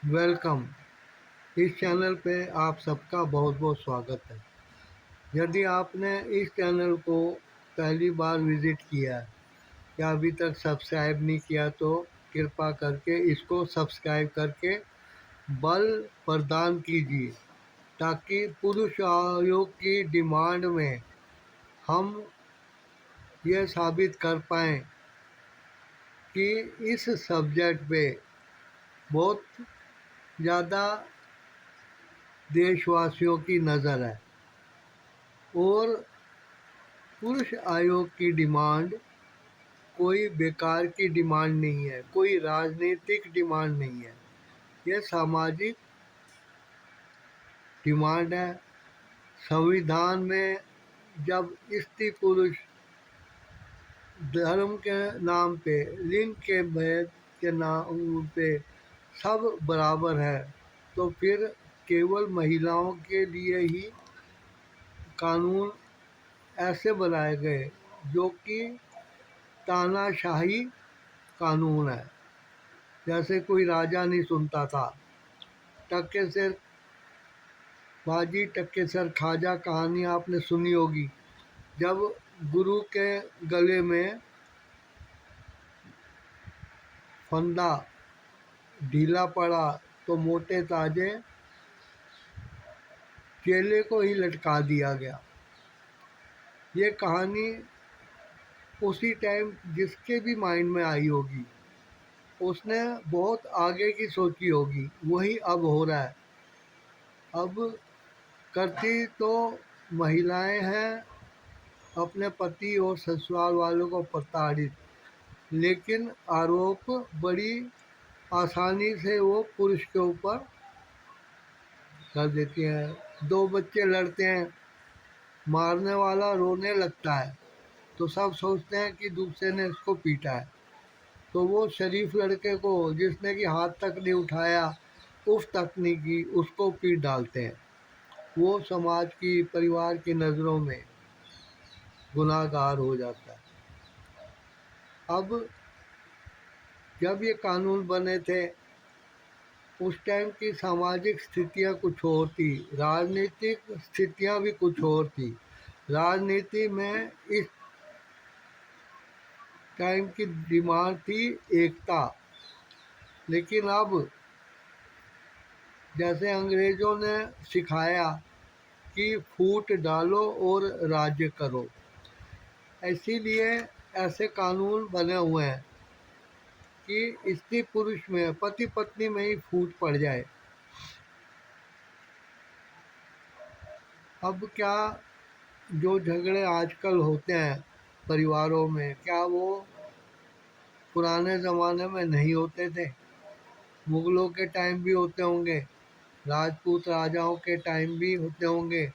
Welcome. इस channel पे आप सबका बहुत बहुत स्वागत है। यदि आपने इस चैनल को पहली बार विज़िट किया है या अभी तक सब्सक्राइब नहीं किया तो कृपा करके इसको सब्सक्राइब करके बल प्रदान कीजिए ताकि पुरुष आयोग की डिमांड में हम ये साबित कर पाएँ कि इस सब्जेक्ट पे बहुत ज़्यादा देशवासियों की नज़र है और पुरुष आयोग की डिमांड कोई बेकार की डिमांड नहीं है, कोई राजनीतिक डिमांड नहीं है। यह सामाजिक डिमांड है। संविधान में जब स्त्री पुरुष धर्म के नाम पे, लिंग के भेद के नाम पे सब बराबर है, तो फिर केवल महिलाओं के लिए ही कानून ऐसे बनाए गए जो कि तानाशाही कानून है। जैसे कोई राजा नहीं सुनता था। टक्केसर बाजी टक्केसर खाजा कहानी आपने सुनी होगी। जब गुरु के गले में फंदा ढीला पड़ा तो मोटे ताजे चेले को ही लटका दिया गया। ये कहानी उसी टाइम जिसके भी माइंड में आई होगी उसने बहुत आगे की सोची होगी, वही अब हो रहा है। अब करती तो महिलाएं हैं अपने पति और ससुराल वालों को प्रताड़ित, लेकिन आरोप बड़ी आसानी से वो पुरुष के ऊपर कर देती हैं। दो बच्चे लड़ते हैं, मारने वाला रोने लगता है तो सब सोचते हैं कि दूसरे ने इसको पीटा है, तो वो शरीफ लड़के को जिसने कि हाथ तक नहीं उठाया, उफ तक नहीं की, उसको पीट डालते हैं। वो समाज की, परिवार की नज़रों में गुनाहगार हो जाता है। अब जब ये कानून बने थे उस टाइम की सामाजिक स्थितियाँ कुछ और थी, राजनीतिक स्थितियाँ भी कुछ और थी। राजनीति में इस टाइम की डिमांड थी एकता, लेकिन अब जैसे अंग्रेज़ों ने सिखाया कि फूट डालो और राज्य करो, इसीलिए ऐसे कानून बने हुए हैं कि स्त्री पुरुष में, पति पत्नी में ही फूट पड़ जाए। अब क्या जो झगड़े आजकल होते हैं परिवारों में, क्या वो पुराने ज़माने में नहीं होते थे? मुग़लों के टाइम भी होते होंगे, राजपूत राजाओं के टाइम भी होते होंगे,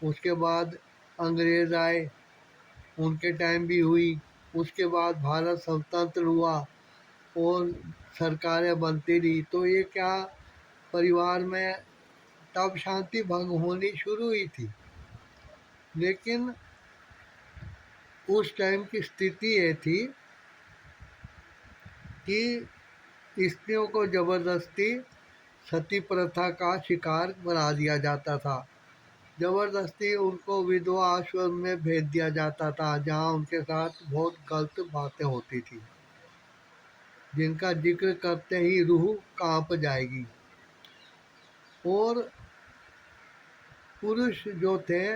उसके बाद अंग्रेज़ आए उनके टाइम भी हुई, उसके बाद भारत स्वतंत्र हुआ और सरकारें बनती रही, तो ये क्या परिवार में तब शांति भंग होनी शुरू हुई थी। लेकिन उस टाइम की स्थिति ये थी कि स्त्रियों को ज़बरदस्ती सती प्रथा का शिकार बना दिया जाता था। ज़बरदस्ती उनको विधवा आश्रम में भेज दिया जाता था जहाँ उनके साथ बहुत गलत बातें होती थी, जिनका जिक्र करते ही रूह कांप जाएगी। और पुरुष जो थे,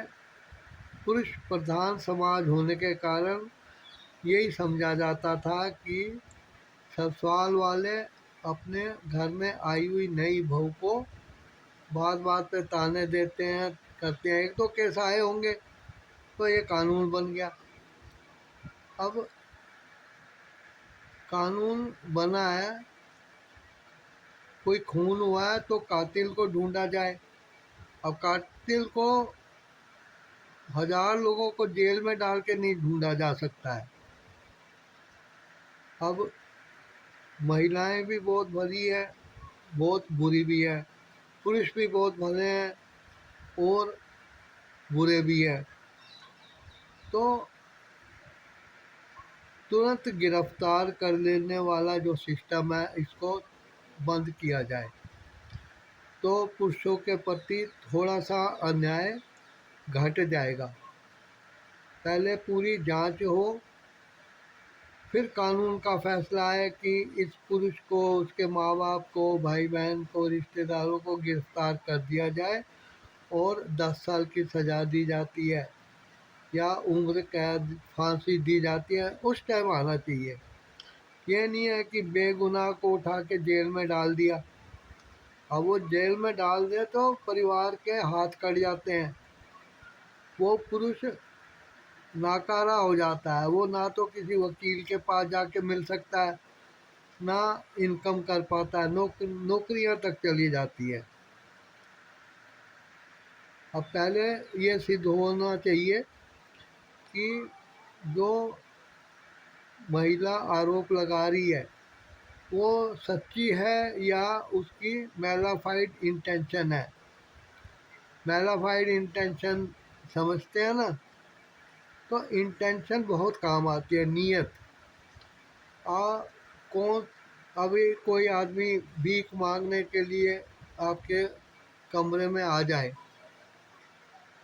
पुरुष प्रधान समाज होने के कारण यही समझा जाता था कि ससुराल वाले अपने घर में आई हुई नई बहू को बात बात पे ताने देते हैं, करते हैं। एक तो केस आए होंगे तो ये कानून बन गया। अब कानून बना है, कोई खून हुआ है तो कातिल को ढूंढा जाए। अब कातिल को हजार लोगों को जेल में डाल के नहीं ढूंढा जा सकता है। अब महिलाएं भी बहुत भली है, बहुत बुरी भी है, पुरुष भी बहुत भले हैं और बुरे भी हैं। तो तुरंत गिरफ्तार कर लेने वाला जो सिस्टम है, इसको बंद किया जाए। तो पुरुषों के प्रति थोड़ा सा अन्याय घट जाएगा। पहले पूरी जांच हो, फिर कानून का फैसला है कि इस पुरुष को, उसके माँ बाप को, भाई बहन को, रिश्तेदारों को गिरफ्तार कर दिया जाए और 10 साल की सज़ा दी जाती है या उम्र कैद, फांसी दी जाती है। उस टाइम आना चाहिए। ये नहीं है कि बेगुनाह को उठा के जेल में डाल दिया। अब वो जेल में डाल दे तो परिवार के हाथ कट जाते हैं। वो पुरुष नाकारा हो जाता है। वो ना तो किसी वकील के पास जाके मिल सकता है, ना इनकम कर पाता है, नौकरियां तक चली जाती है। अब पहले ये सिद्ध होना चाहिए कि जो महिला आरोप लगा रही है वो सच्ची है या उसकी मैलाफाइड इंटेंशन है। मैलाफाइड इंटेंशन समझते हैं ना, तो इंटेंशन बहुत काम आती है, नीयत। आ कौन अभी कोई आदमी भीख मांगने के लिए आपके कमरे में आ जाए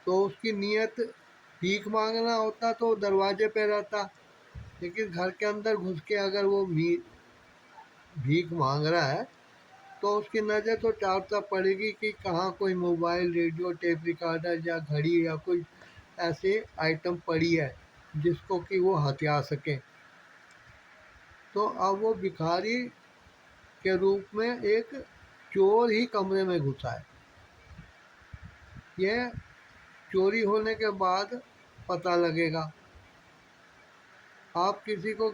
तो उसकी नीयत भीख मांगना होता तो दरवाजे पे रहता, लेकिन घर के अंदर घुस के अगर वो भीख मांग रहा है तो उसकी नज़र तो चारों तरफ पड़ेगी कि कहाँ कोई मोबाइल, रेडियो, टेप रिकॉर्डर या घड़ी या कोई ऐसे आइटम पड़ी है जिसको कि वो हथिया सके। तो अब वो भिखारी के रूप में एक चोर ही कमरे में घुसा है। यह चोरी होने के बाद पता लगेगा। आप किसी को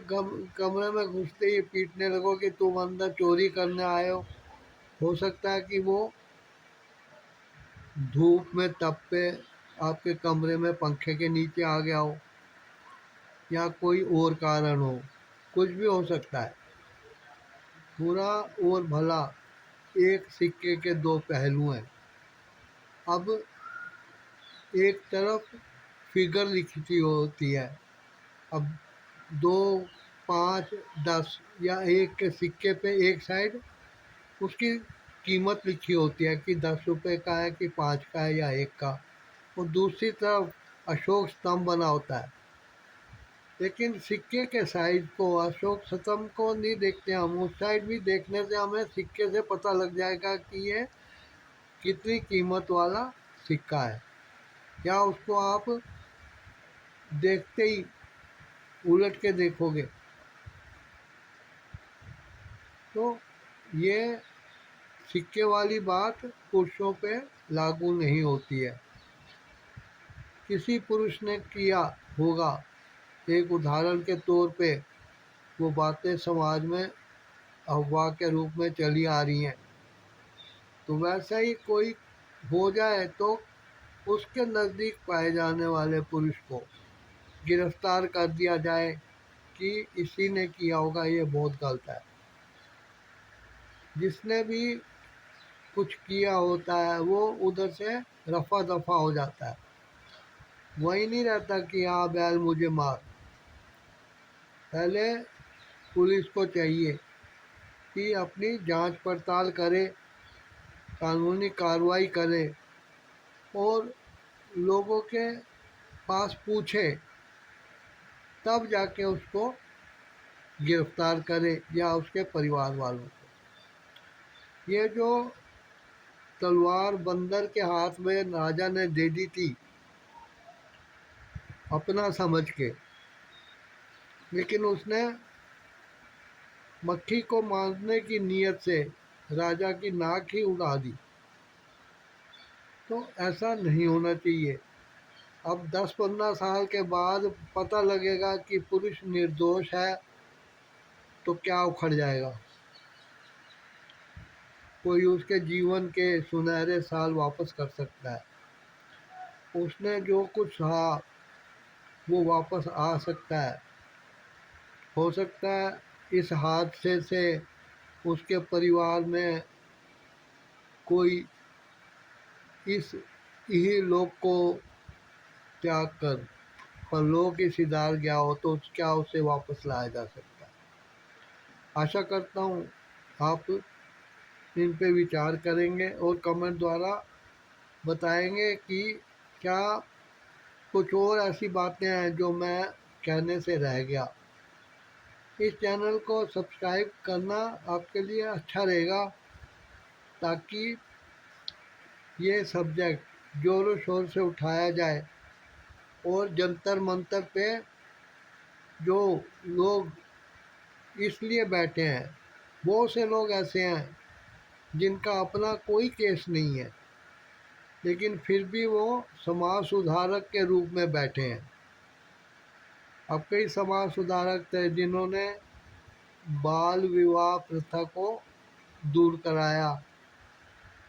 कमरे में घुसते ही पीटने लगो कि तुम अंदर चोरी करने आए हो सकता है कि वो धूप में तपे आपके कमरे में पंखे के नीचे आ गया हो या कोई और कारण हो, कुछ भी हो सकता है। बुरा और भला एक सिक्के के दो पहलू हैं। अब एक तरफ फिगर लिखी होती है। अब 2, 5, 10 या एक के सिक्के पे एक साइड उसकी कीमत लिखी होती है कि 10 रुपये का है कि 5 का है या 1 का। और दूसरी तरफ अशोक स्तंभ बना होता है। लेकिन सिक्के के साइज को, अशोक स्तंभ को नहीं देखते हम। उस साइड भी देखने से हमें सिक्के से पता लग जाएगा कि ये कितनी कीमत वाला सिक्का है। या उसको आप देखते ही उलट के देखोगे। तो ये सिक्के वाली बात पुरुषों पे लागू नहीं होती है। किसी पुरुष ने किया होगा, एक उदाहरण के तौर पे वो बातें समाज में अफवाह के रूप में चली आ रही हैं, तो वैसा ही कोई हो जाए तो उसके नज़दीक पाए जाने वाले पुरुष को गिरफ्तार कर दिया जाए कि इसी ने किया होगा, ये बहुत गलत है। जिसने भी कुछ किया होता है वो उधर से रफा दफा हो जाता है। वही नहीं रहता कि हाँ बैल मुझे मार। पहले पुलिस को चाहिए कि अपनी जांच पड़ताल करे, कानूनी कार्रवाई करे और लोगों के पास पूछे, तब जाके उसको गिरफ्तार करे या उसके परिवार वालों को। ये जो तलवार बंदर के हाथ में राजा ने दे दी थी अपना समझ के, लेकिन उसने मक्खी को मारने की नीयत से राजा की नाक ही उड़ा दी। तो ऐसा नहीं होना चाहिए। अब 10-15 साल के बाद पता लगेगा कि पुरुष निर्दोष है तो क्या उखड़ जाएगा। कोई उसके जीवन के सुनहरे साल वापस कर सकता है। उसने जो कुछ सहा वो वापस आ सकता है। हो सकता है इस हादसे से उसके परिवार में कोई इस ही लोक को त्याग कर परलोक ही सिधार गया हो तो क्या उसे वापस लाया जा सकता है। आशा करता हूँ आप इन पे विचार करेंगे और कमेंट द्वारा बताएंगे कि क्या कुछ और ऐसी बातें हैं जो मैं कहने से रह गया। इस चैनल को सब्सक्राइब करना आपके लिए अच्छा रहेगा, ताकि ये सब्जेक्ट ज़ोरों शोर से उठाया जाए और जंतर मंतर पे जो लोग इसलिए बैठे हैं, बहुत से लोग ऐसे हैं जिनका अपना कोई केस नहीं है, लेकिन फिर भी वो समाज सुधारक के रूप में बैठे हैं। अब कई समाज सुधारक थे जिन्होंने बाल विवाह प्रथा को दूर कराया,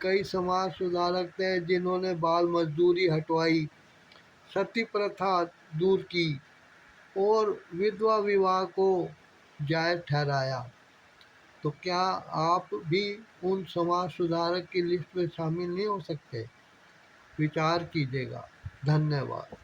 कई समाज सुधारक थे जिन्होंने बाल मजदूरी हटवाई, सती प्रथा दूर की और विधवा विवाह को जायज़ ठहराया। तो क्या आप भी उन समाज सुधारक की लिस्ट में शामिल नहीं हो सकते? विचार कीजिएगा। धन्यवाद।